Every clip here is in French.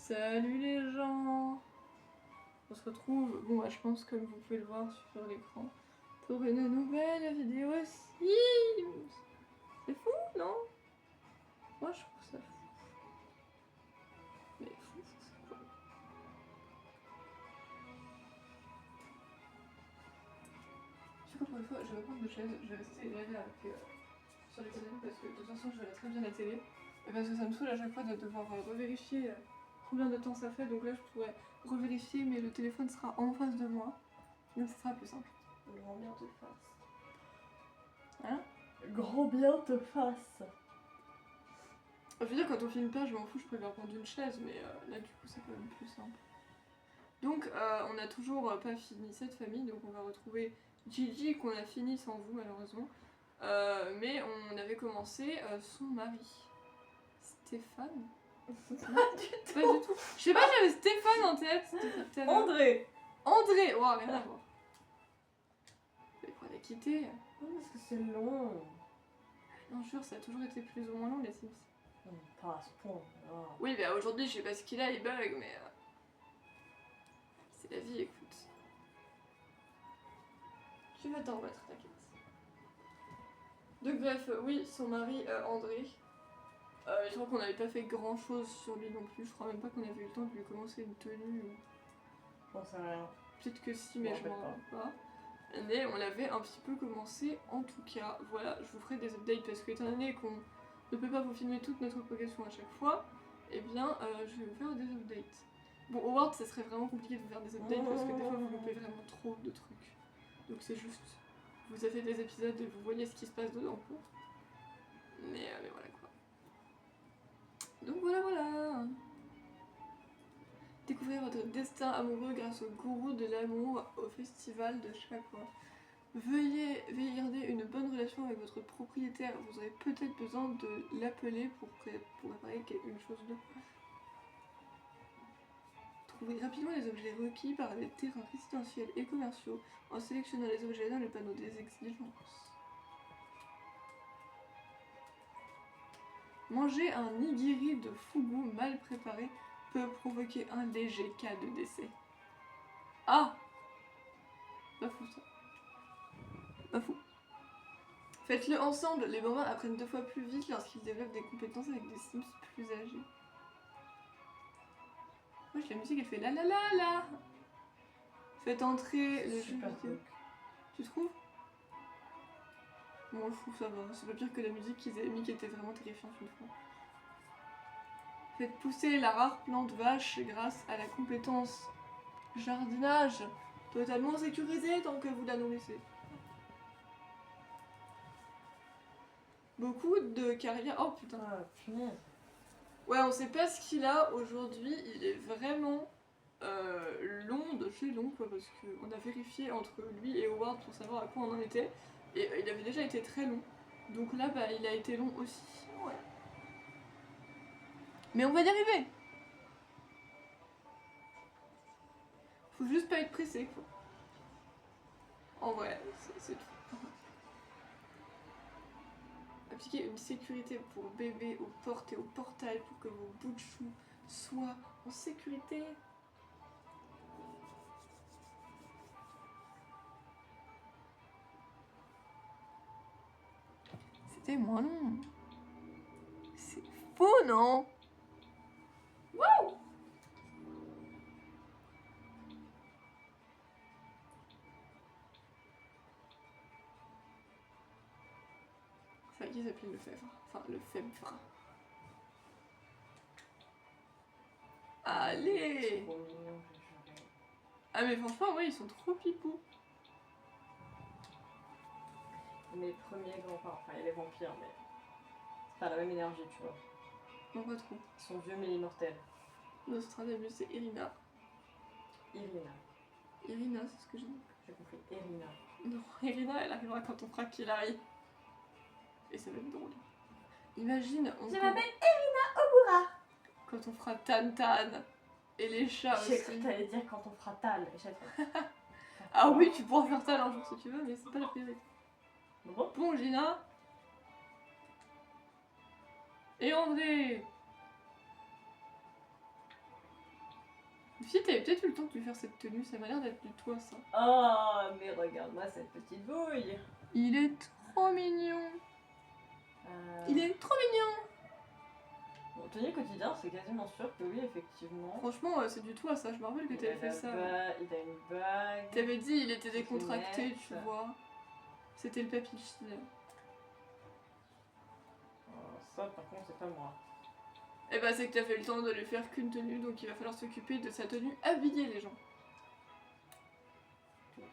Salut les gens. On se retrouve, bon bah, je pense comme vous pouvez le voir sur l'écran, pour une nouvelle vidéo Sims. C'est fou, non? Moi je trouve ça fou. Mais fou, c'est quoi? Je sais qu'encore une fois, je vais prendre de chaise, je vais rester là sur les télés parce que de toute façon je verrai très bien la télé. Et parce que ça me saoule à chaque fois de devoir revérifier combien de temps ça fait, donc là je pourrais revérifier mais le téléphone sera en face de moi. Donc ça sera plus simple. Grand bien te fasse. Hein? Grand bien te fasse. Je veux dire, quand on filme pas, je m'en fous, je préfère prendre une chaise, mais là du coup c'est quand même plus simple. Donc on n'a toujours pas fini cette famille, donc on va retrouver Gigi qu'on a fini sans vous malheureusement. Mais on avait commencé son mari. Stéphane? Pas du tout. Je sais pas, j'avais Stéphane en tête. André. André. Wow, rien à voir. Mais pour la quitter. Oh, parce que c'est long. Non, je jure, ça a toujours été plus ou moins long les Sims. Non, pas à ce point. Oh. Oui, bah aujourd'hui, je sais pas ce qu'il a, il bug, mais c'est la vie, écoute. Tu vas t'en remettre, t'inquiète. Donc bref, oui, son mari André. Je crois qu'on n'avait pas fait grand chose sur lui non plus. Je crois même pas qu'on avait eu le temps de lui commencer une tenue. J'en sais rien. Peut-être que si, mais je m'en rappelle pas. Mais on l'avait un petit peu commencé en tout cas. Voilà, je vous ferai des updates parce que étant donné qu'on ne peut pas vous filmer toute notre progression à chaque fois, eh bien je vais vous faire des updates. Bon, au Word, ça serait vraiment compliqué de vous faire des updates parce que des fois vous loupez vraiment trop de trucs. Donc c'est juste, vous avez des épisodes et vous voyez ce qui se passe dedans quoi. Mais voilà quoi. Donc voilà. Découvrez votre destin amoureux grâce au gourou de l'amour au festival de Chakra. Veuillez garder une bonne relation avec votre propriétaire. Vous aurez peut-être besoin de l'appeler pour réparer une chose de. Trouvez rapidement les objets requis par les terrains résidentiels et commerciaux en sélectionnant les objets dans le panneau des exigences. Manger un nigiri de fugu mal préparé peut provoquer un léger cas de décès. Ah! Pas fou ça. Pas fou. Faites-le ensemble, les bambins apprennent 2 fois plus vite lorsqu'ils développent des compétences avec des Sims plus âgés. Wesh, la musique elle fait la la la la. Faites entrer le jeu vidéo. Tu trouves? Moi je trouve ça va, c'est pas pire que la musique qu'ils avaient mis qui était vraiment terrifiante une fois. Faites pousser la rare plante vache grâce à la compétence jardinage, totalement sécurisée tant que vous la nourrissez. Beaucoup de carrières. Oh putain. Ah, punaise. Ouais, on sait pas ce qu'il a aujourd'hui, il est vraiment long de chez long quoi, parce qu'on a vérifié entre lui et Howard pour savoir à quoi on en était, et il avait déjà été très long, donc là bah il a été long aussi. Ouais. Mais on va y arriver. Faut juste pas être pressé quoi. En vrai, c'est tout. Appliquez une sécurité pour bébé aux portes et au portail pour que vos bouts de chou soient en sécurité. C'était moins long. C'est faux, non? Wouh! C'est vrai qu'ils s'appelle le Fèvre. Enfin, le Fèvre. Allez! Trop mignon, j'ai juré. Ah mais franchement, ouais, ils sont trop pipous. Mes premiers grands-parents, enfin il y a les vampires, mais c'est pas la même énergie, tu vois. Non, pas trop. Ils sont vieux mais immortels. Nostradamus, c'est Irina. Irina. Irina, c'est ce que j'ai dit. J'ai compris, Irina. Non, Irina, elle arrivera quand on fera Kilari. Et ça va être drôle. Imagine, on Je m'appelle Irina Obura. quand on fera Tan Tan. Et les chats J'ai cru aussi. que t'allais dire quand on fera Tal. Et j'ai fait. Ah oui, tu pourras faire Tal un jour si tu veux, mais c'est pas la priorité. Bon. Bon, Gina. Et André. Si t'avais peut-être eu le temps de lui faire cette tenue, ça m'a l'air d'être du toi ça. Oh, mais regarde-moi cette petite bouille. Il est trop mignon. Il est trop mignon. Bon, tenue quotidien, c'est quasiment sûr que oui, effectivement. Franchement, c'est du toi ça, je me rappelle que Il t'avais a fait la ça. il a une bague. T'avais dit il était Des décontracté, lunettes. tu vois. C'était le papy chill. Oh, ça, par contre, c'est pas moi. Et bah c'est que t'as fait le temps de lui faire qu'une tenue, donc il va falloir s'occuper de sa tenue, habiller les gens. Oh,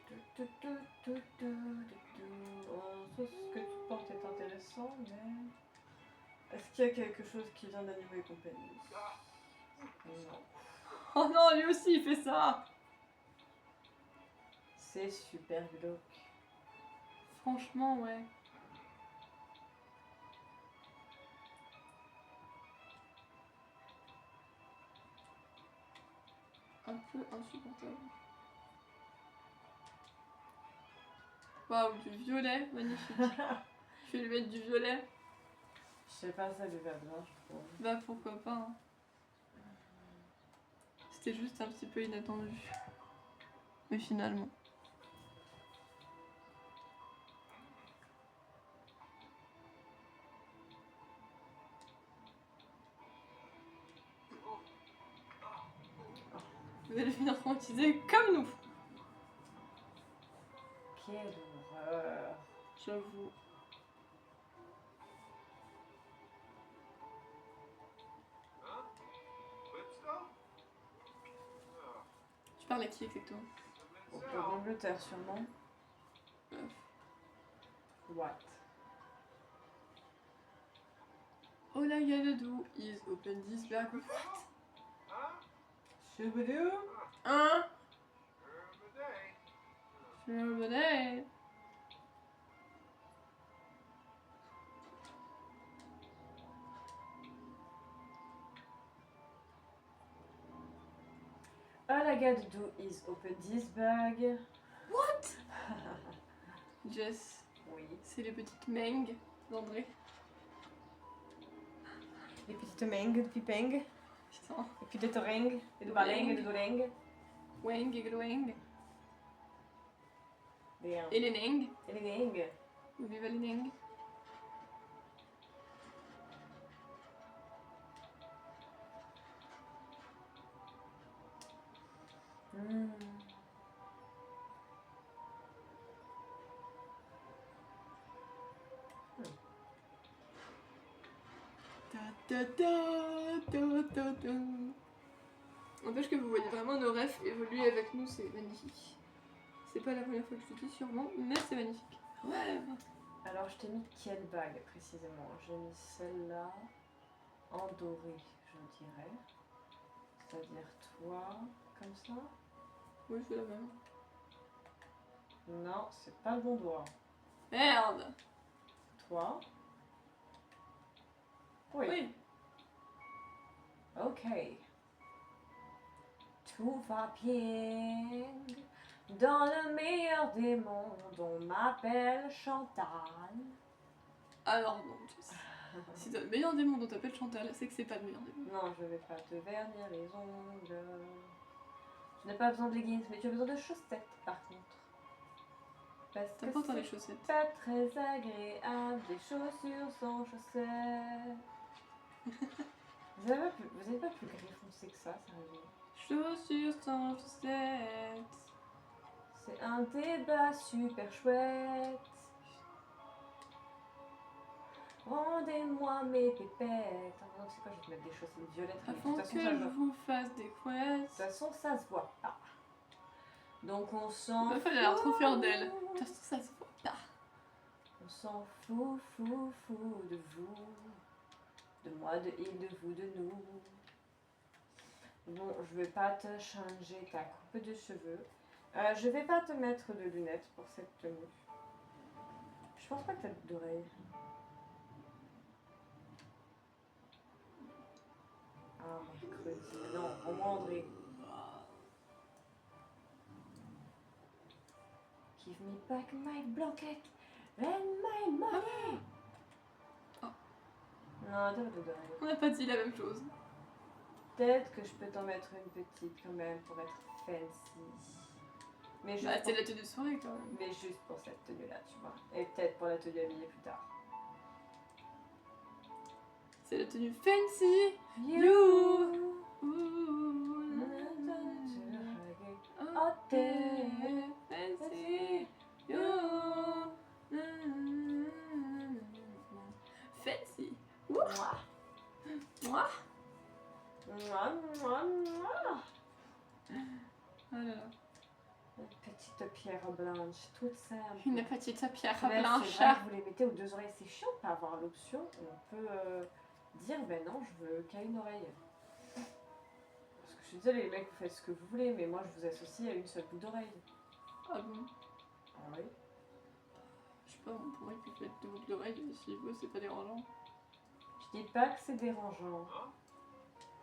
ça, ce que tu portes est intéressant, mais... Est-ce qu'il y a quelque chose qui vient d'Animo et compagnie? Non. Oh non, lui aussi il fait ça. C'est super glauque. Franchement, ouais. Un peu insupportable. Waouh, du violet, magnifique. Je vais lui mettre du violet. Je sais pas, ça lui va bien, je trouve. Bah pourquoi pas. Hein. C'était juste un petit peu inattendu. Mais finalement. Vous allez finir traumatisé comme nous. Quelle horreur. J'avoue. Tu parles à qui exactement? L'Angleterre, sûrement. What? All I gotta do is open this bag. What? Choubadou? Hein? Choubadou? All I gotta do is open this bag. What? Jess, Oui. c'est les petites mengs d'André. Les petites mengs de Pipeng. Putain. Et puis des toreng, et de baleng, et de doleng. Weng et Gloeng. Et Et les Neng. les neng. Viva les Neng. Ta ta ta ta ta ta. N'empêche que vous voyez vraiment nos rêves évoluer avec nous, c'est magnifique. C'est pas la première fois que je le dis sûrement, mais c'est magnifique. Ouais. Alors je t'ai mis quelle bague précisément? J'ai mis celle-là en doré, je dirais. C'est-à-dire toi, comme ça? Oui, c'est la même. Non, c'est pas le bon doigt. Merde. Toi? Oui. Oui. Ok. Tout va bien. Dans le meilleur des mondes, on m'appelle Chantal. Alors non, Jess. Si t'as le meilleur des mondes dont t'appelles Chantal, c'est que c'est pas le meilleur des mondes. Non, je vais pas te vernir les ongles. Tu n'as pas besoin de leggings, mais tu as besoin de chaussettes par contre. Parce T'as que pas tant les c'est chaussettes. pas très agréable, des chaussures sans chaussettes. Vous avez pas plus gris foncé que ça, sérieusement. Chaussures sans chaussettes. C'est un débat super chouette. Rendez-moi mes pépettes. Ah non, c'est quoi, je vais te mettre des chaussettes violettes. Mais de Afin toute façon, que ça, je vous fasse des de couettes. toute façon, ça se voit pas. Donc on La s'en meuf, elle a l'air trop fière d'elle. De toute façon, ça se voit pas. On s'en fout, de vous. De moi, de il, de vous, de nous. Bon, je vais pas te changer ta coupe de cheveux. Je vais pas te mettre de lunettes pour cette tenue. Je pense pas que t'as d'oreilles. Ah, mercredi. Non, au moins André. Give me back my blanket and my money. Oh. Non, t'as pas d'oreilles. On n'a pas dit la même chose. peut-être que je peux t'en mettre une petite quand même pour être fancy. Mais juste, Bah, c'est pour... la tenue de soirée quand même. Mais juste pour cette tenue-là, tu vois. Et peut-être pour la tenue habillée plus tard. C'est la tenue fancy. You. Oh, fancy. You. Fancy. Mouah. Moi. Mouah, mouah, mouah. Oh là là. Une petite pierre blanche, toute simple. Une petite pierre Mais blanche. c'est vrai que vous les mettez aux deux oreilles, c'est chiant de pas avoir l'option. On peut dire, ben non, je veux qu'à une oreille. Parce que je suis désolée, les mecs, vous faites ce que vous voulez, mais moi je vous associe à une seule boucle d'oreille. Ah bon? Ah oui. Je sais pas, pour moi, il peut mettre deux boucles d'oreilles s'il veut, c'est pas dérangeant. Je dis pas que c'est dérangeant.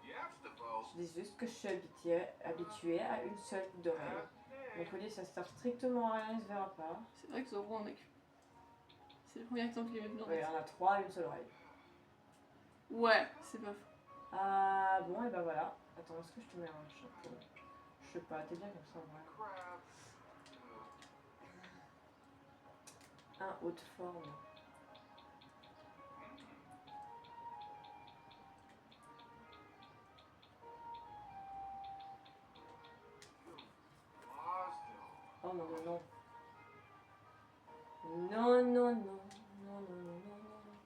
Je dis juste que je suis habituée à une seule boucle d'oreille. Mon collier, ça sert strictement à rien, il se verra pas. C'est vrai que Zoro en a que. C'est le premier exemple qu'il met bien. Ouais, il y en a trois à une seule oreille. Ouais, c'est pas faux. Ah bon, et ben voilà. Attends, est-ce que je te mets un chapeau? Je sais pas, t'es bien comme ça, ouais. Un haute forme. Oh non, non, non. Non, non, non. Non, non, non, non, non.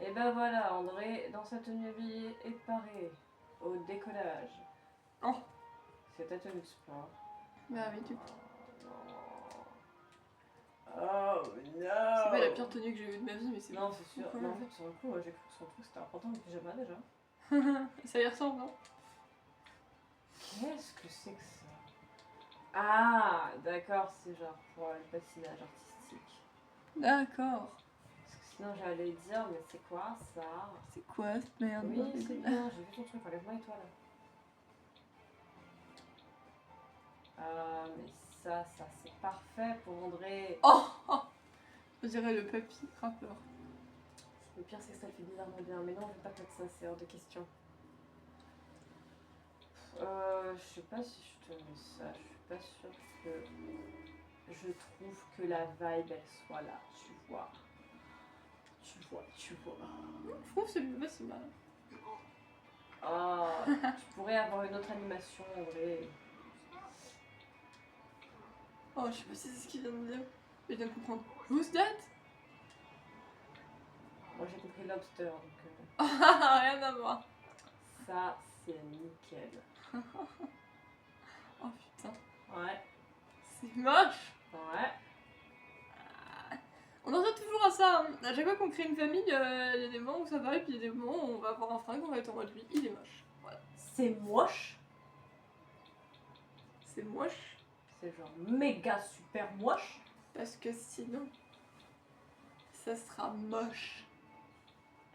Et ben voilà, André, dans sa tenue habillée est paré au décollage. Oh. C'est ta tenue de sport. Bah oui, du coup. Oh non. C'est pas la pire tenue que j'ai vue de ma vie, mais c'est Non, c'est sûr. Pourquoi Mais en fait, sur le coup, j'ai cru que son truc c'était important le pyjama déjà. Ça y ressemble, non? Qu'est-ce que c'est que ça? Ah, d'accord, c'est genre pour le patinage artistique. D'accord. Parce que sinon j'allais dire, mais c'est quoi ça? C'est quoi cette merde? Oui, c'est bien, j'ai vu ton truc, enlève-moi les toiles. Mais ça c'est parfait pour André. Oh, oh. On dirait le papy rappeur. Le pire c'est que ça le fait bizarrement bien, mais non, je vais pas mettre ça, c'est hors de question. Je sais pas si je te mets ça, je suis pas sûre que je trouve que la vibe elle soit là, tu vois. Tu vois. Je trouve que c'est pas si mal. Oh, tu pourrais avoir une autre animation en vrai. Oh, je sais pas si c'est ce qu'il vient de dire. Je viens de comprendre. Who's that? Moi j'ai compris lobster donc Rien à voir. ça c'est nickel. Oh putain. Ouais, C'est moche. ouais. On en revient toujours à ça. Hein. À chaque fois qu'on crée une famille, il y a des moments où ça va et puis il y a des moments où on va avoir un fringue, on va être en mode lui, il est moche. Voilà. C'est moche. C'est moche. C'est genre méga super moche. Parce que sinon, ça sera moche.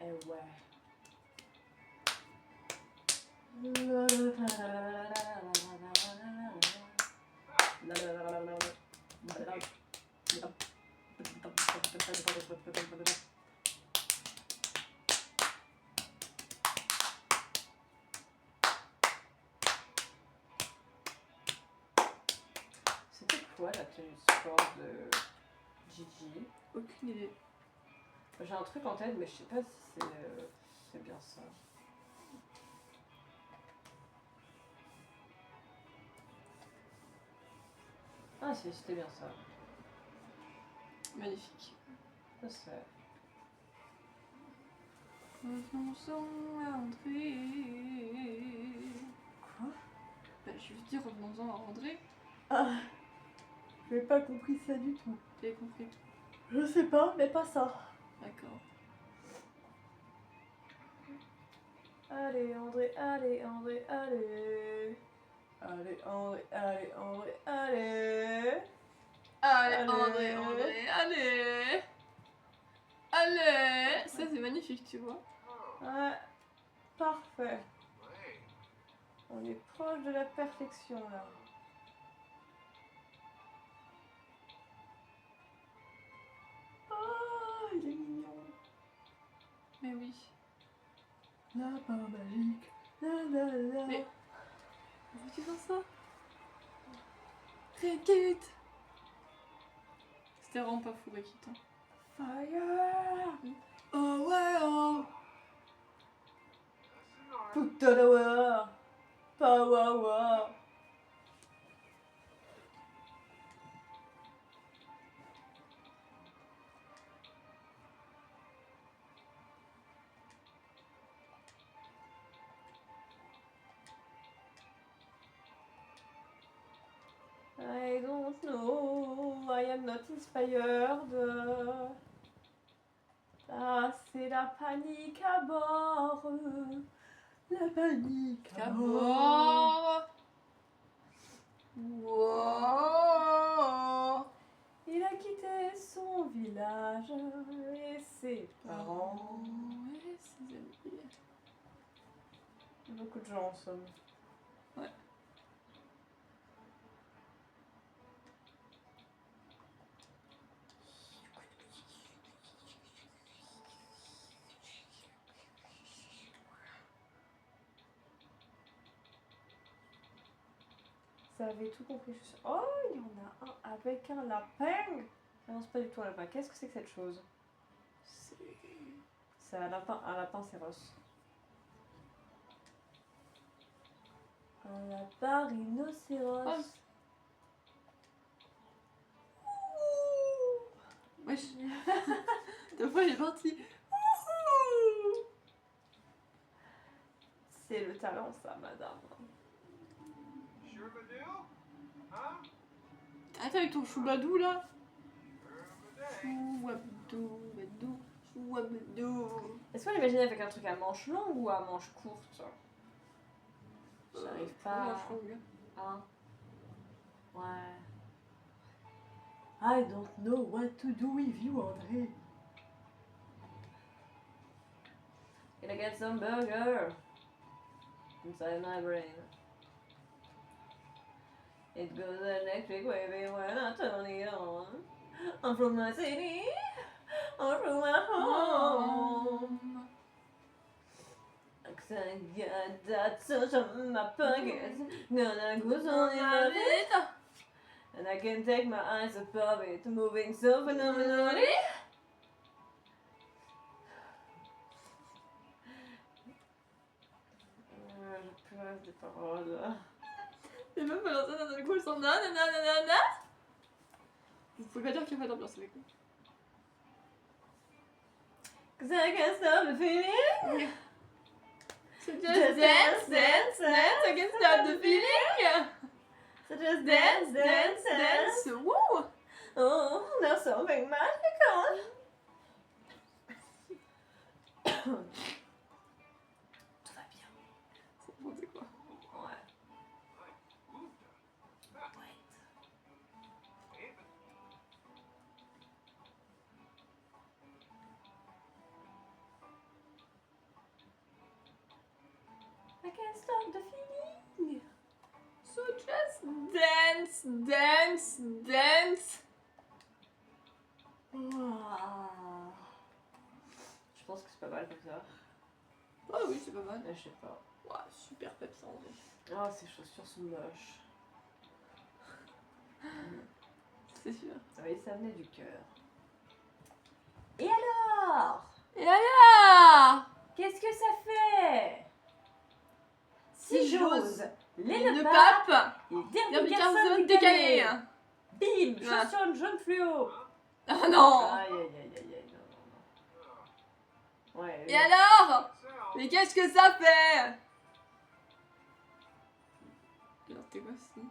Eh ouais. C'était quoi la tenue de sport de Gigi? Aucune idée. J'ai un truc en tête, mais je sais pas si c'est bien ça. Ah si, c'était bien ça. Magnifique. Ça c'est. Revenons-en à André. Quoi? Bah, je veux dire, revenons-en à André. Ah, j'ai pas compris ça du tout. T'avais compris. Je sais pas, mais pas ça. D'accord. Allez André, allez André, allez. Allez André, allez André, allez. Allez, Allez. André, allez. Allez. Ça, c'est magnifique, tu vois. Ouais, parfait. On est proche de la perfection là. Oh, il est mignon. Mais oui. La part magique Mais... Pourquoi tu fais ça? Rekit. C'était vraiment pas fou, Rekit. Hein. Fire! Oh ouais, oh. Power! Power! I don't know, I am not inspired. Ah, c'est la panique à bord. La panique à bord. Wow. Il a quitté son village et ses parents. Ouais, ses amis. Beaucoup de gens en somme. Ouais. Ça avait tout compris. Je suis... Oh, il y en a un avec un lapin. Non, c'est pas du tout un lapin. Qu'est-ce que c'est que cette chose? C'est un lapin féroce. Un lapin rhinocéros. Ah. Wesh. Deux fois, il est parti. C'est le talent, ça, madame. Arrête avec ton choubadou là. Chouabdou, badou, chouabdou. Est-ce qu'on l'imagine avec un truc à manches longues ou à manches courtes? J'arrive pas. Manche longue. Hein? Ouais. I don't know what to do with you, André. Gonna get some burger inside my brain. It goes electric wavy when I turn it on. I'm from my city, I'm from my home. I got that sauce on my pocket, gonna go on in my feet. And I can take my eyes above it, moving so phenomenally. Je pleure des paroles. Les meufs, alors ça, d'un coup, elles sont nanana. Vous pouvez pas dire qu'il n'y a pas d'ambiance avec nous. Cause I can't stop the feeling. So just dance, dance, dance, I can stop the feeling. So just dance, dance, dance. Woo! Oh, there's something magical. Tout va bien. C'est n'importe quoi. Ouais. I can't stop the feeling. So just dance, dance, dance. Ouah. Je pense que c'est pas mal comme ça. Ah oui, c'est pas mal. Mais je sais pas. Ouah, super peps en vrai. Oh, ces chaussures sont moches. C'est sûr. Oui, ça venait du cœur. Et alors? Et alors? Qu'est-ce que ça fait? Si j'ose les Ne ne pas, pape. et Bien derby bien garçon décalé. décalé. Bim, Ouais. chaussures jaune fluo. Ah non. Aïe, aïe, aïe, aïe, aïe, non, non. Ouais. Et alors? Mais qu'est-ce que ça fait? Alors t'es quoi si?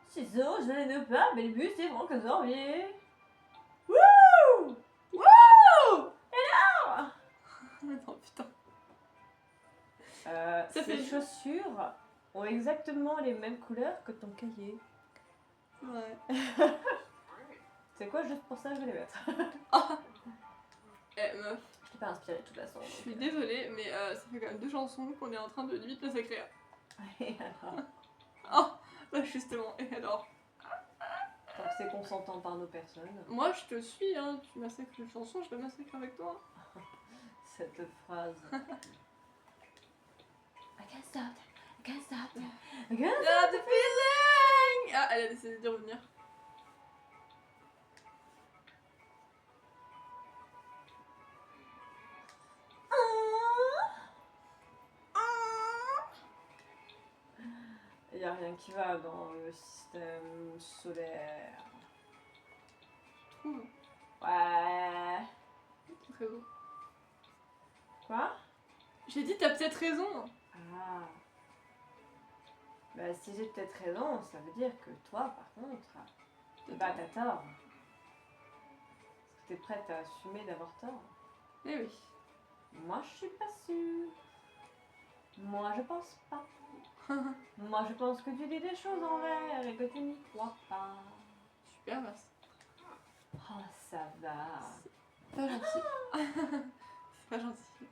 Si j'ose les ne pas, mais le but c'est Franck Zorbier. Wouh! Wouh! Ah! Non putain. Ces fait- chaussures ont exactement les mêmes couleurs que ton cahier. Ouais. C'est quoi, juste pour ça, je vais les mettre. Eh meuf, Je t'ai pas inspiré de toute façon. je suis désolée, mais ça fait quand même 2 chansons qu'on est en train de limite massacrer. Et alors, Oh, bah justement, et alors? tant que c'est consentant par nos personnes, Moi je te suis, hein, tu massacres une chanson, je vais massacrer avec toi. cette phrase. I can't stop, I can't stop, I can't Ah, the feeling! Ah, elle a décidé de revenir. Il n'y a rien qui va dans le système solaire. Tu trouves? Ouais. T'as peut-être raison. Quoi? J'ai dit, t'as peut-être raison. Ah. Bah, si j'ai peut-être raison, ça veut dire que toi, par contre, bah, t'as tort. Est-ce que t'es prête à assumer d'avoir tort? Eh oui. Moi, je suis pas sûre. Moi, je pense pas. Moi, je pense que tu dis des choses en l'air et que tu n'y crois pas. Super, merci. Oh, ça va. C'est pas gentil. C'est pas gentil.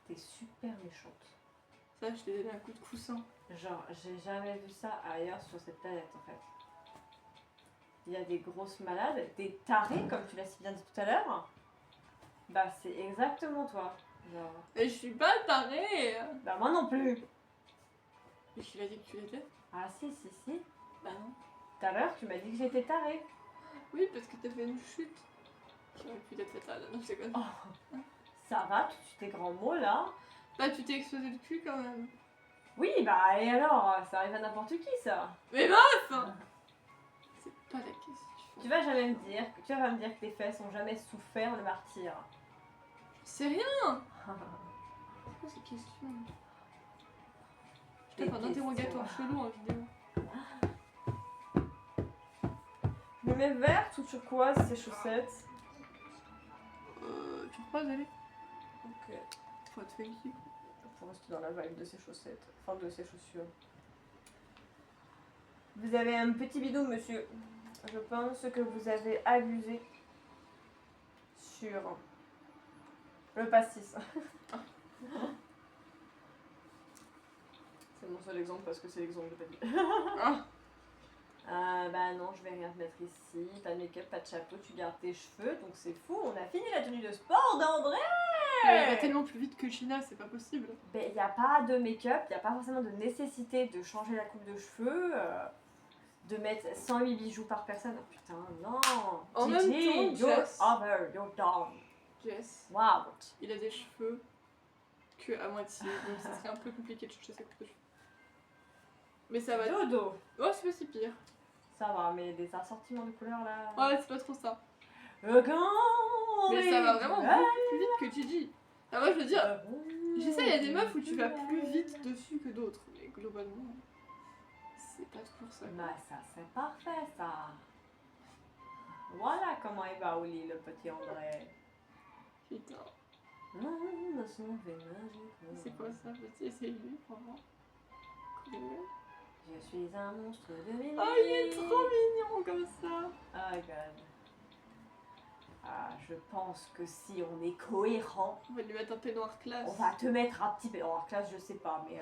T'es super méchante. Ça, je t'ai donné un coup de coussin. Genre, j'ai jamais vu ça ailleurs sur cette planète, en fait. Il y a des grosses malades, des tarés, comme tu l'as si bien dit tout à l'heure. Bah, c'est exactement toi. Genre, Mais je suis pas tarée. bah, moi non plus. Mais qui l'a dit que tu l'étais? Ah, si, si, si. Bah non. Tout à l'heure, tu m'as dit que j'étais tarée. Oui, parce que t'as fait une chute. Qui aurait pu être fatale. Non, je déconne. Oh, ça va, tous tes grands mots, là. Bah, tu t'es explosé le cul quand même. Oui, bah, et alors, ça arrive à n'importe qui, ça. Mais meuf! C'est pas la question. Tu vas jamais me dire, tu vas me dire que tes fesses ont jamais souffert le martyr. C'est rien! C'est quoi ces questions? Je tape un interrogatoire chelou en vidéo. Je me mets verte ou turquoise ces chaussettes? Tu crois, allez? Ok. Faut te faire ici. Pour rester dans la vibe de ces chaussettes, enfin de ces chaussures. Vous avez un petit bidou, monsieur. Je pense que vous avez abusé sur le pastis. C'est mon seul exemple parce que c'est l'exemple que j'ai pas dit. Bah non, je vais rien te mettre ici. Pas de make-up, pas de chapeau, tu gardes tes cheveux, donc c'est fou. On a fini la tenue de sport d'André. Elle va tellement plus vite que China, c'est pas possible. Ben, il n'y a pas de make-up, il n'y a pas forcément de nécessité de changer la coupe de cheveux, de mettre 108 bijoux par personne. Oh putain, non! En même Gigi, temps, you're Jess. over, you're done. Jess, Wow! il a des cheveux que à moitié, donc ça serait un peu compliqué de changer sa coupe de cheveux. Mais ça va. Dodo! Oh, c'est pas si pire. Ça va, mais des assortiments de couleurs là. Ouais, c'est pas trop ça. Quand Mais ça va vraiment beaucoup plus vite que Gigi. Ah, moi je veux dire, je sais, il y a des meufs où tu vas plus vite dessus que d'autres, mais globalement, c'est pas toujours ça. Bah, ça c'est parfait ça! Voilà comment il va au lit, le petit André. Putain, c'est quoi ça? Vas-y, essaye-le pour voir. Cool. Je suis un monstre de minuit. Oh, il est trop mignon comme ça. Oh my god. Ah, je pense que si on est cohérent, On va lui mettre un peignoir classe. on va te mettre un petit peignoir. Classe, je sais pas, mais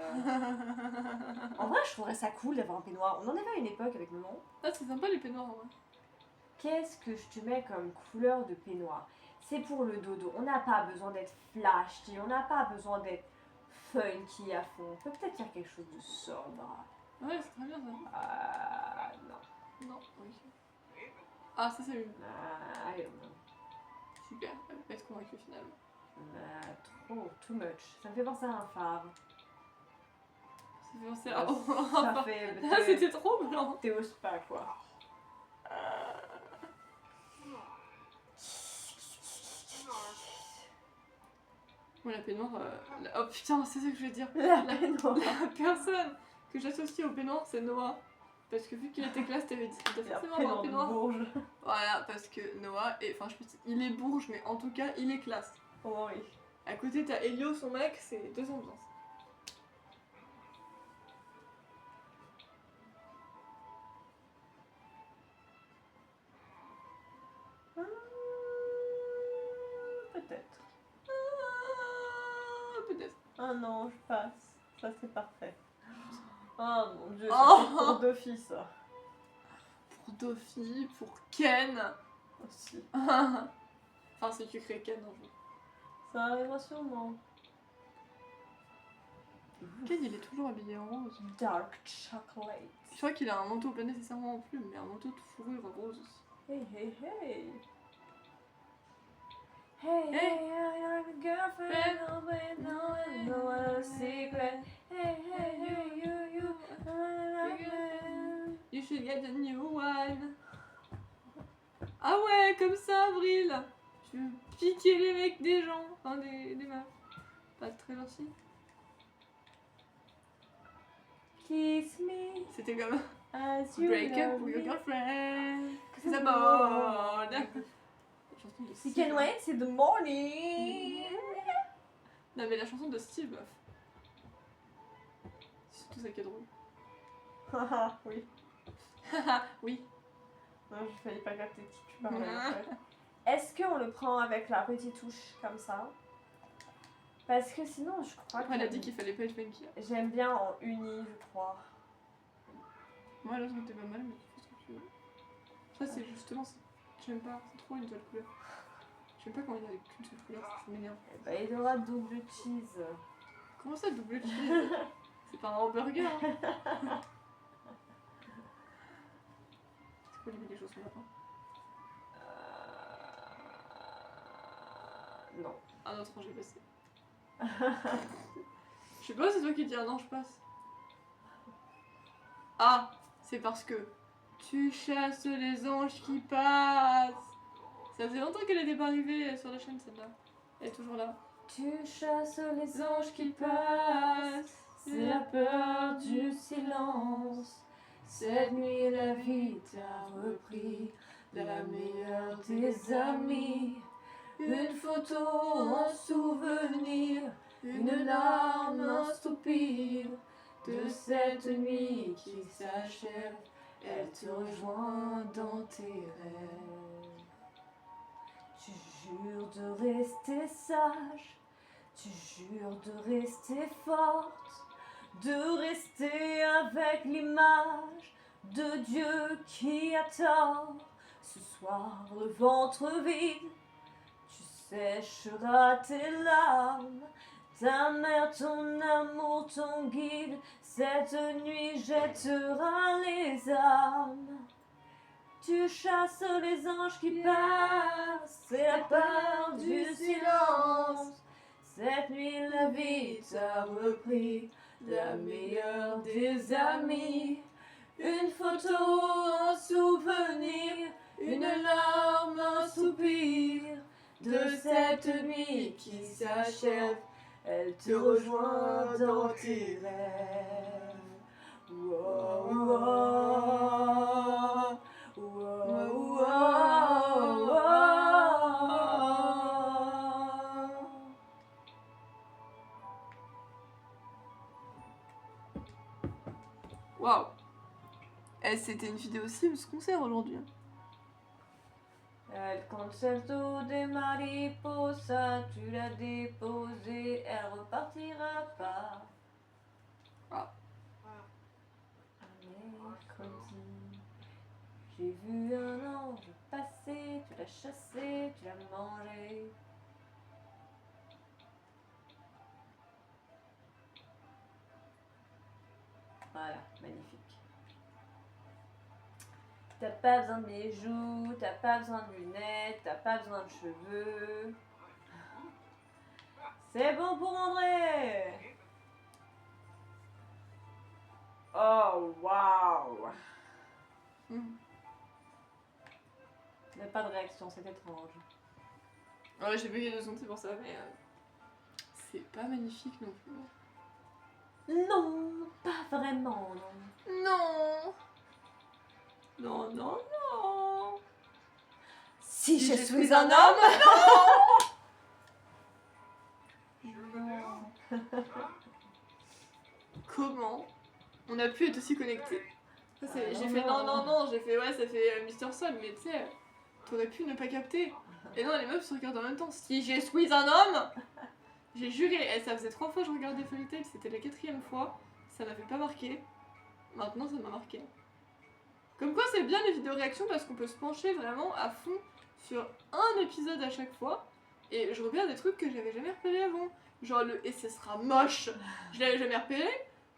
en vrai, je trouverais ça cool d'avoir un peignoir. On en avait à une époque avec maman. Ah, c'est sympa les peignoirs en vrai. Qu'est-ce que je te mets comme couleur de peignoir? C'est pour le dodo. On n'a pas besoin d'être flashy, on n'a pas besoin d'être funky à fond. On peut peut-être faire quelque chose de sobre. Ouais, c'est très bien ça. Ah, non. Non, ok. Ah, ça c'est une. Ah, I don't know. Super, elle va être convaincue finalement. Trop, too much. Ça me fait penser à un phare. Ça fait penser à. Ça fait. Ah, c'était trop blanc. T'es au spa quoi. Moi, la peignoir. Oh putain, c'est ça que je veux dire. La peignoir. La personne que j'associe au peignoir, c'est Noah. Parce que vu qu'il était classe, t'avais dit qu'il La forcément avoir un peignoir de peignoir. Bourges. Voilà, parce que Noah, enfin, je sais pas, il est bourge, mais en tout cas, il est classe. Oh oui. À côté, t'as Elio, son mec, c'est deux ambiances. Peut-être. Peut-être. Ah non, je passe. Ça c'est parfait. Oh mon dieu, Oh. c'est pour deux filles ça. Pour Dophie, pour Ken. Aussi. Enfin, si tu crées Ken un jour. Ça arrivera sûrement. Ken, il est toujours habillé en rose. Dark chocolate. Je crois qu'il a un manteau, pas nécessairement en plume, mais un manteau de fourrure rose aussi. Hey, hey, hey. Hey, hey, I have a girlfriend, oh, but no secret. Hey, hey, hey, you, You should get a new one. Ah ouais, comme ça, Avril. Tu veux piquer les mecs des gens, enfin des meufs. Pas très gentil. Kiss me C'était comme as you break up love with your me. girlfriend. Cause I'm bored. Chanson de You Steve. can wait till the morning. Non mais la chanson de Steve, meuf. C'est surtout ça qui est drôle. Haha, oui. Oui. Non, j'ai failli pas capter de qui tu parlais en fait. Est-ce qu'on le prend avec la petite touche comme ça? Parce que sinon, je crois Après, elle a dit qu'il fallait pas être funky. j'aime bien en uni, je crois. Moi là, c'était pas mal, mais tu fais ce que tu veux. Ça, c'est justement. J'aime pas, c'est trop une seule couleur. J'aime pas quand il y a qu'une seule couleur, ça m'énerve. Bah, il y aura double cheese. Comment ça, double cheese? C'est pas un hamburger, hein. C'est quoi les choses qu'on va pas? Non. Un autre rangé passé. Je sais pas, c'est toi qui dis un an, je passe. Ah, c'est parce que tu chasses les anges qui passent. Ça faisait longtemps qu'elle n'était pas arrivée sur la chaîne, celle-là. Elle est toujours là. Tu chasses les anges qui passent, c'est la peur du silence. Cette nuit la vie t'a repris, la meilleure des amies. Une photo, un souvenir, une larme, un soupir. De cette nuit qui s'achève, elle te rejoint dans tes rêves. Tu jures de rester sage, tu jures de rester forte, de rester avec l'image de Dieu qui a tort. Ce soir, le ventre vide, tu sécheras tes larmes, ta mère, ton amour, ton guide. Cette nuit jettera les armes. Tu chasses les anges qui passent, c'est la peur du silence. Cette nuit la vie t'a repris, la meilleure des amies. Une photo, un souvenir, une larme, un soupir. De cette nuit qui s'achève, elle te rejoint dans tes rêves. Wow, wow. Wow, wow, wow. Waouh. Eh, c'était une vidéo Sims concert aujourd'hui. El concerto de mariposa, tu l'as déposée, elle repartira pas. Ah. Mercredi, j'ai vu un ange passer, tu l'as chassé, tu l'as mangé. Voilà, magnifique. T'as pas besoin de bijoux, t'as pas besoin de lunettes, t'as pas besoin de cheveux. C'est bon pour André. Oh, waouh. Il n'y a pas de réaction, c'est étrange. Ouais, j'ai bugué 2 secondes, c'est pour ça, mais c'est pas magnifique non plus. Non, pas vraiment, non. Non. Non, non, non. Si je suis un homme. Non. Comment on a pu être aussi connectés? J'ai fait non, non, non, j'ai fait ouais, ça fait Mister Sol, mais tu sais, t'aurais pu ne pas capter. Et non, les meufs se regardent en même temps. Si je suis un homme, j'ai juré, et ça faisait 3 fois que je regardais Fairy Tail, c'était la 4e fois, ça m'avait pas marqué. Maintenant, ça m'a marqué. Comme quoi, c'est bien les vidéos réactions parce qu'on peut se pencher vraiment à fond sur un épisode à chaque fois. Et je regarde des trucs que j'avais jamais repérés avant. Genre le et ce sera moche. Je l'avais jamais repéré.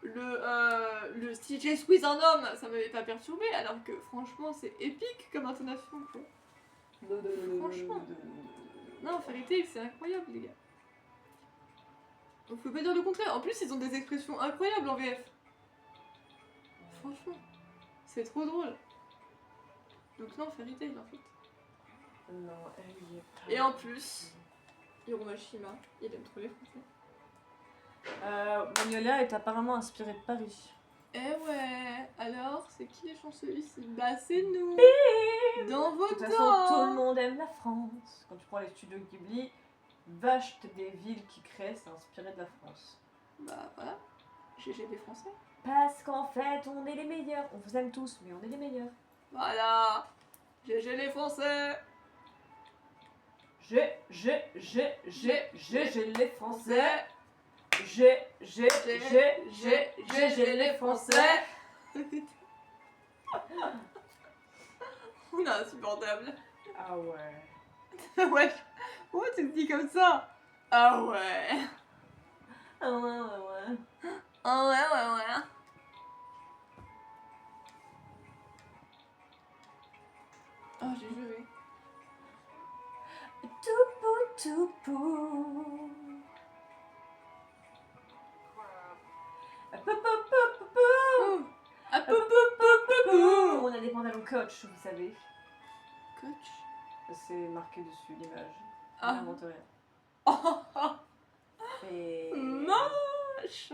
Le si j'ai squeeze un homme, ça m'avait pas perturbé, alors que franchement c'est épique comme intonation quoi. Franchement. Non, Fairy Tail c'est incroyable les gars. Donc faut pas dire le contraire. En plus ils ont des expressions incroyables en VF. Franchement, c'est trop drôle. Donc non, Fairy Tail en fait. Non, elle y est pas. Et en plus, Hiromashima, il aime trop les Français. Magnolia est apparemment inspirée de Paris. Eh ouais, alors c'est qui les chanceux ici? Bah c'est nous. Dans vos De toute façon, tout le monde aime la France. Quand tu prends les studios Ghibli, vache des villes qui créent, c'est inspiré de la France. Bah voilà, GG des Français. Parce qu'en fait, on est les meilleurs. On vous aime tous, mais on est les meilleurs. Voilà, GG les Français. J'ai les Français. J'ai les Français. On est insupportable. Ah ouais. Ouais, pourquoi tu te dis comme ça? Ah ouais. Ah ouais. Ah ouais. Oh, j'ai joué. Toupou. On a des pantalons Coach, vous savez. Coach. C'est marqué dessus l'image. Ah. N'invente rien. Et Moche.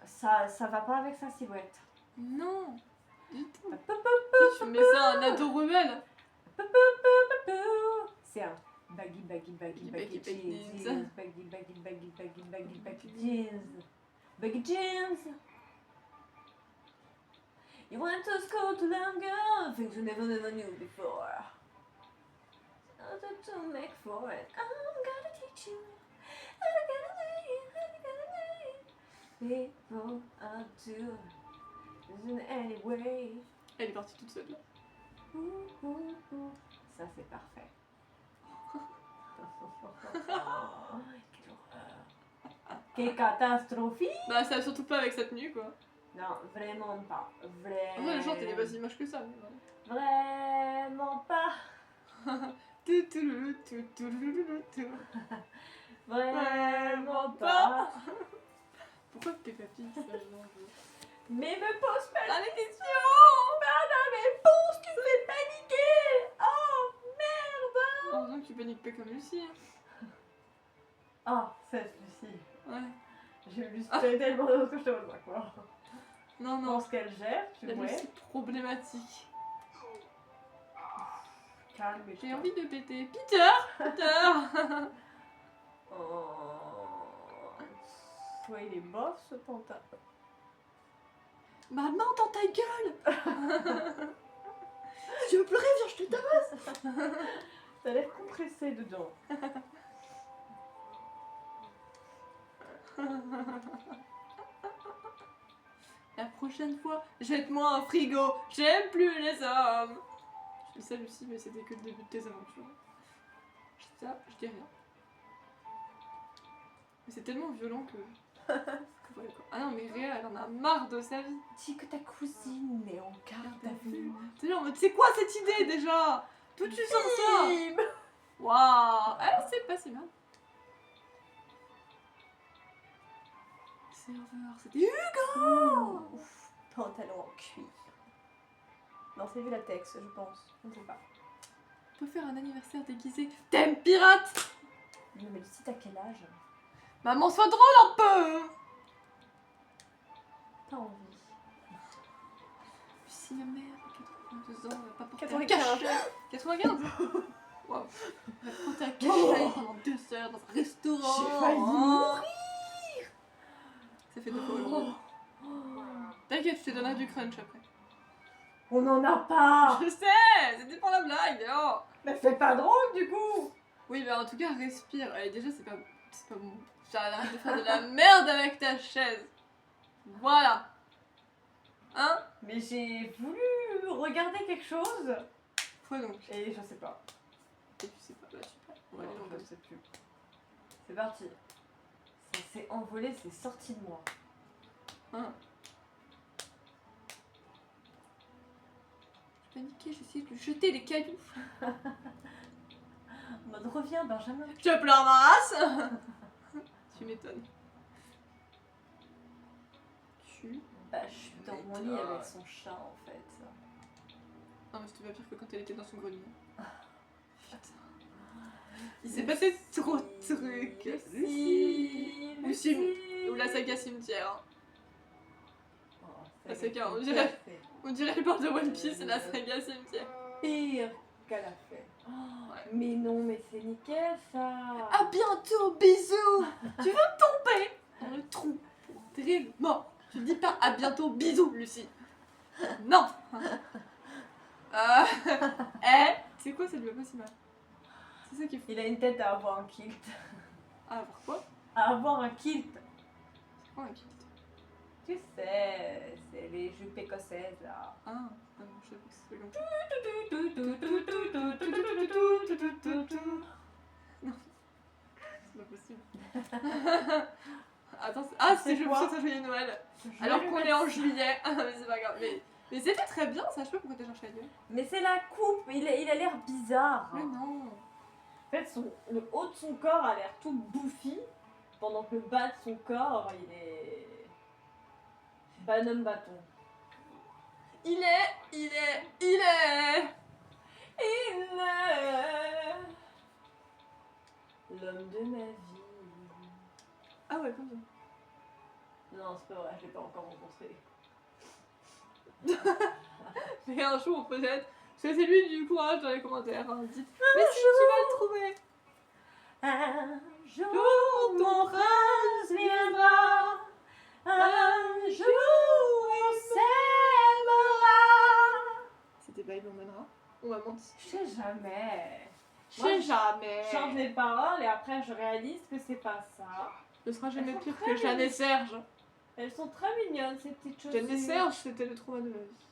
ça va pas avec sa silhouette. Non, du tout. Tu mets ça en ado rebelle. C'est un baggy Baggy jeans. Baggy jeans. You went to school too long ago, things you never knew before. How to make for it. I'm gonna teach you. I'm gonna learn. People are too. Isn't any way. Elle est partie toute seule. Ça c'est parfait. Quelle horreur. Quelle catastrophe. Bah ça surtout pas avec sa tenue quoi. Non, vraiment pas. En vrai le genre t'es pas si moche que ça. Mais voilà. Vraiment pas. Vraiment pas. Pourquoi Peppa Pig ça genre Mais me pose pas Ah les questions. la réponse, tu me fais paniquer. Oh merde. Heureusement que tu paniques pas comme Lucie. Hein. Ah, cette Lucie. Ouais. J'ai lu tellement de choses que je te vois quoi. Non, Je non. pense qu'elle gère, tu La vois. Lucie problématique. Calme et J'ai envie de péter. Peter. Oh. Ouais, il est bof ce pantalon. Maman dans ta gueule. Si tu veux pleurer, viens, je te tabasse. T'as l'air compressé dedans. La prochaine fois, jette-moi un frigo. J'aime plus les hommes. Je dis ça Lucie, mais c'était que le début de tes aventures. Je dis ça, je dis rien. Mais c'est tellement violent que voilà, quoi. Ah non mais Réa, elle en a marre de sa vie. Dis que ta cousine est en garde à vue. T'es là en mode, c'est quoi cette idée déjà? D'où tu sors ça? Waouh. Ah, c'est pas si mal. Serveur, c'était Hugo. Ouf, pantalon en cuir. Non, c'est du latex, je pense. Je ne sais pas. On peut faire un anniversaire déguisé. Thème pirate. Non, mais Lucie, t'as quel âge? Maman, sois drôle un peu. Pas envie. Si ma mère a 82 ans, elle va pas porter 95. un cache-œil. 95. Waouh. Elle va porter un cache-œil pendant 2 heures dans un restaurant. J'ai failli mourir. Ça fait 2 fois aujourd'hui. T'inquiète, je te donnerai du crunch après. On n'en a pas. Je sais, c'était pour la blague. Oh. Mais c'est pas drôle du coup. Oui, mais en tout cas, respire. Allez, déjà, c'est pas bon. Arrête de faire de la merde avec ta chaise. Voilà. Hein? Mais j'ai voulu regarder quelque chose. Quoi donc? Et je sais pas. Et tu sais pas, bah super. On va aller Non, dans je le sais plus. C'est parti. s'est envolé, c'est sorti de moi. Ah. J'ai paniqué, j'ai essayé de lui jeter des cailloux. En mode reviens Benjamin. Je pleure ma race. Tu m'étonnes. Tu... Bah je suis dans mon lit avec son chat en fait. Non mais c'était pas pire que quand elle était dans son grenier. Putain. Il s'est passé trop de trucs. Lucie. Ou la saga cimetière. Oh, La saga, on dirait elle parle de One Piece, la saga cimetière. Pire qu'elle a fait. Oh, Ouais. mais non, mais c'est nickel ça. À bientôt, bisous. Tu vas tomber dans le trou. Terriblement. Je dis pas à bientôt, bisous, Lucie. Non. C'est quoi, ça lui va pas si mal. C'est ça qu'il faut. Il a une tête à avoir un kilt. Ah, pourquoi? À avoir un kilt. C'est quoi un kilt? Tu sais, c'est les jupes écossaises là. Ah non, je sais pas que c'est comme ça. Non, c'est pas possible. Attends, c'est je me souhaite un joyeux Noël. Alors qu'on est en juillet. Mais c'est pas grave. Mais c'était très bien, ça, je sais pas pourquoi t'as cherché à gueule. Mais c'est la coupe, il a l'air bizarre. Mais non. En fait, le haut de son corps a l'air tout bouffi, pendant que le bas de son corps, il est... Banhomme bâton. Il est... L'homme de ma vie. Ah ouais, comme ça. Non, c'est pas vrai, je l'ai pas encore rencontré. Mais un jour, peut-être. Parce que c'est lui du courage dans les commentaires. Hein. Dites, mais si tu vas le trouver. Un jour, mon prince viendra. Un jour, on s'aimera. C'était pas Yves Mènera. On m'a menti. Je sais jamais. Je sais jamais. Je change les paroles et après je réalise que c'est pas ça. Ce sera jamais Elles sont pire très que Jeanne et Serge. Elles sont très mignonnes ces petites chaussures. Jeanne et Serge, c'était le trauma de ma vie.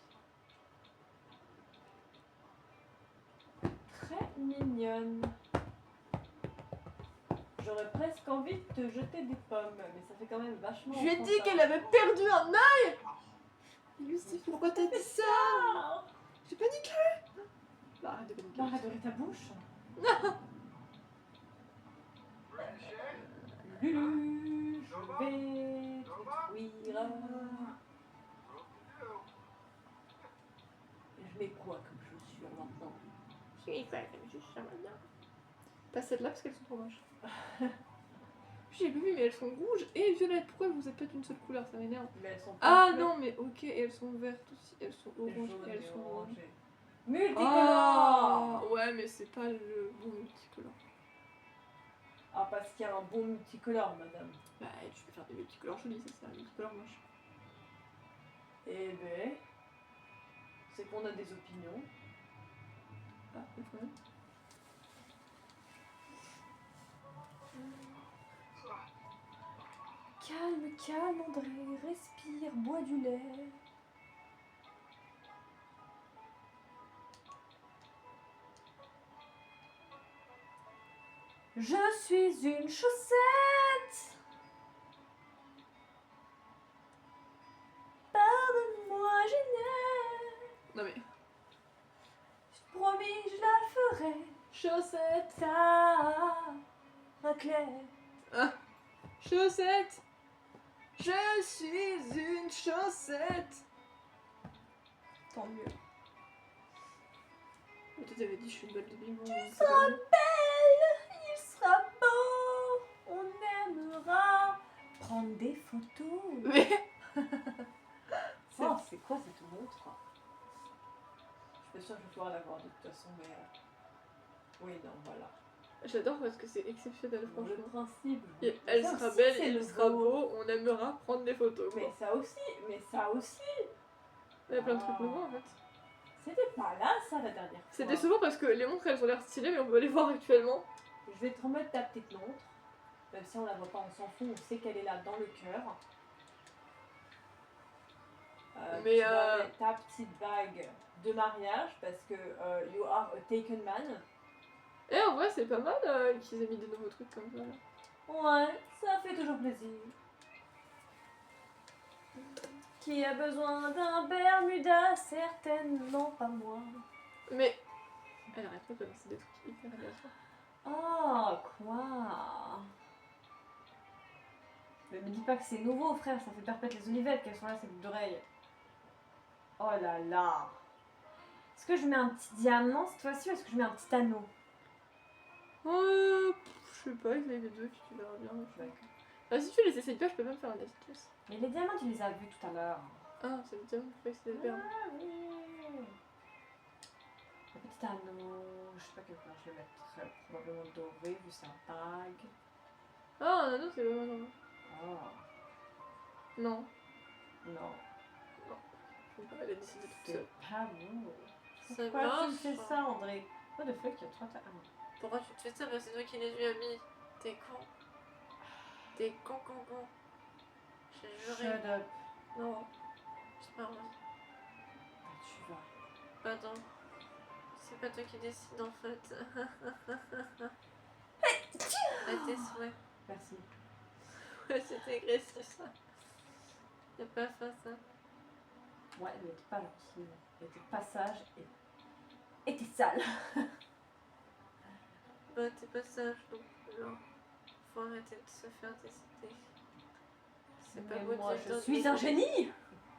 Très mignonne. J'aurais presque envie de te jeter des pommes, mais ça fait quand même vachement. Je lui ai dit enfantin. qu'elle avait perdu un œil. Lucie, pourquoi t'as dit ça? Ah, J'ai paniqué. Bah, arrête de paniquer. bah, arrête d'ouvrir ta bouche. Lulu, je vais te cuire. Je mets quoi comme chaussure maintenant? Pas celle-là parce qu'elles sont trop moches. J'ai pas vu, mais elles sont rouges et violettes. Pourquoi vous êtes pas d'une seule couleur? Ça m'énerve. Mais elles sont pas Ah bleues. non, mais ok, et elles sont vertes aussi. Elles sont Et oranges jaune et elles sont orange. rouges. Multicolore. Ah ouais, mais c'est pas le bon multicolore. Ah, parce qu'il y a un bon multicolore, madame. Bah, tu peux faire des multicolores jolis, ça c'est un multicolore moche. Eh ben, c'est qu'on a des opinions. Ah, le problème. Calme, calme, André, respire, bois du lait. Je suis une chaussette. Pardonne-moi, Ginette. Non mais. Promis, je la ferai. Chaussette. Ta raclette. Chaussette. Je suis une chaussette. Tant mieux. Mais tu t'avais dit je suis une balle de bimbo. Tu seras belle, il sera beau, on aimera prendre des photos. Mais. Oh, c'est quoi cette montre? Je suis sûre que je vais pouvoir l'avoir de toute façon, mais... Oui, non, voilà. J'adore parce que c'est exceptionnel, Le franchement. principe... Et elle Ça sera aussi, belle, c'est il le sera beau. beau, on aimera prendre des photos. Mais Quoi. ça aussi. Il y a plein de trucs nouveaux en fait. C'était pas là, ça, la dernière fois. C'est décevant parce que les montres elles ont l'air stylées, mais on peut les voir actuellement. Je vais te remettre ta petite montre. Même si on la voit pas, on s'en fout, on sait qu'elle est là dans le cœur. Mais, tu vas mettre ta petite bague de mariage parce que you are a taken man. Et en vrai, c'est pas mal qu'ils aient mis des nouveaux trucs comme ça. Là. Ouais, ça fait toujours plaisir. Qui a besoin d'un Bermuda? Certainement pas moi. Mais elle arrête pas de balancer des trucs hyper aléatoires. Oh, quoi? Mais me dis pas que c'est nouveau, frère, ça fait perpète les olivettes qu'elles sont là, ces boucles d'oreilles. Oh là là. Est-ce que je mets un petit diamant cette fois-ci ou est-ce que je mets un petit anneau? Je sais pas, essaye les deux puis tu verras bien. Bah, si tu les essayes pas, je peux même faire un astuce. Mais les diamants, tu les as vus tout à l'heure. Ah, c'est le diamant, je croyais que c'était le perles. Ah oui. Un petit anneau, je sais pas quelle couleur je vais mettre. Probablement doré vu sa bague. Ah, un anneau, c'est pas mal. Oh, Non, non. je sais pas, elle a décidé toute C'est seule. pas beau. Ça Pourquoi tu marche. fais ça, André? What the fuck, il y a 3 tas. Pourquoi tu te fais ça? Bah, c'est toi qui les lui as mis. T'es con. T'es con. J'ai juré. Shut up. Non, c'est pas vrai. Ah, tu vas. Pardon. C'est pas toi qui décide en fait. À tes souhaits. Merci. Ouais, c'était agressif ça. Y'a pas fait ça. Ouais, elle était pas gentille. Elle était pas sage et t'es sale. Bah, t'es pas sage donc non. Faut arrêter de se faire décider. C'est pas Mais beau de moi, dire je dans suis des- un génie.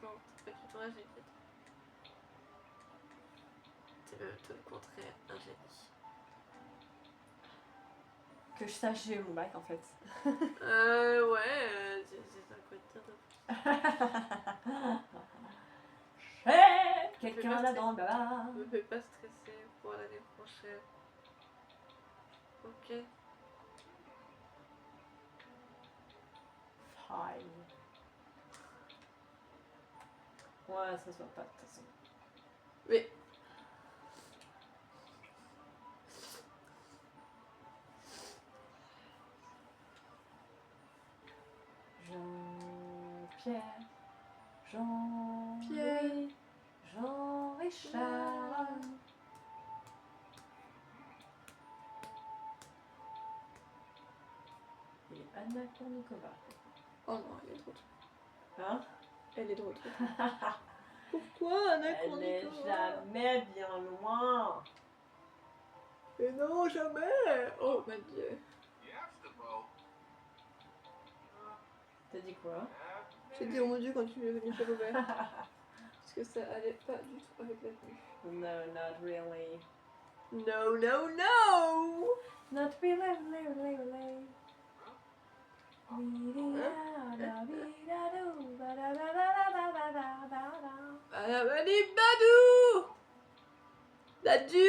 Non, t'es pas du tout un génie. T'es même tout le contraire, un génie. Que je sache, j'ai eu mon bac en fait. Ouais, j'ai un quoi de dire. Hey, quelqu'un là dans le bar. Ne me fais pas stresser pour l'année prochaine. Ok. Fine. Ouais, ça se voit pas de toute façon. Mais. Jean-Pierre, Jean-Louis, Jean-Richard. Et Anna Kournikova. Oh non, elle est de retour. Hein? Elle est de retour. Pourquoi Anna Elle est jamais bien loin. Mais non, jamais. Oh mon dieu. T'as dit quoi? J'ai dit oh mon dieu quand tu lui as mis le vert. Parce que ça allait pas du tout avec la tenue. No, not really. No. Not really. Badabadi badou. Badu.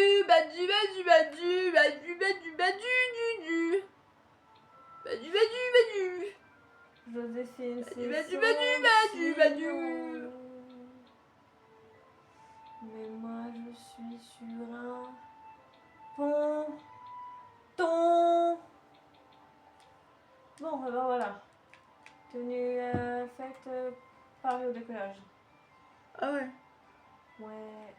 Joséphine, c'est Badu. Mais moi je suis sur un ponton. Bon, alors voilà. Tenue faite par au décollage. Ah ouais. Ouais.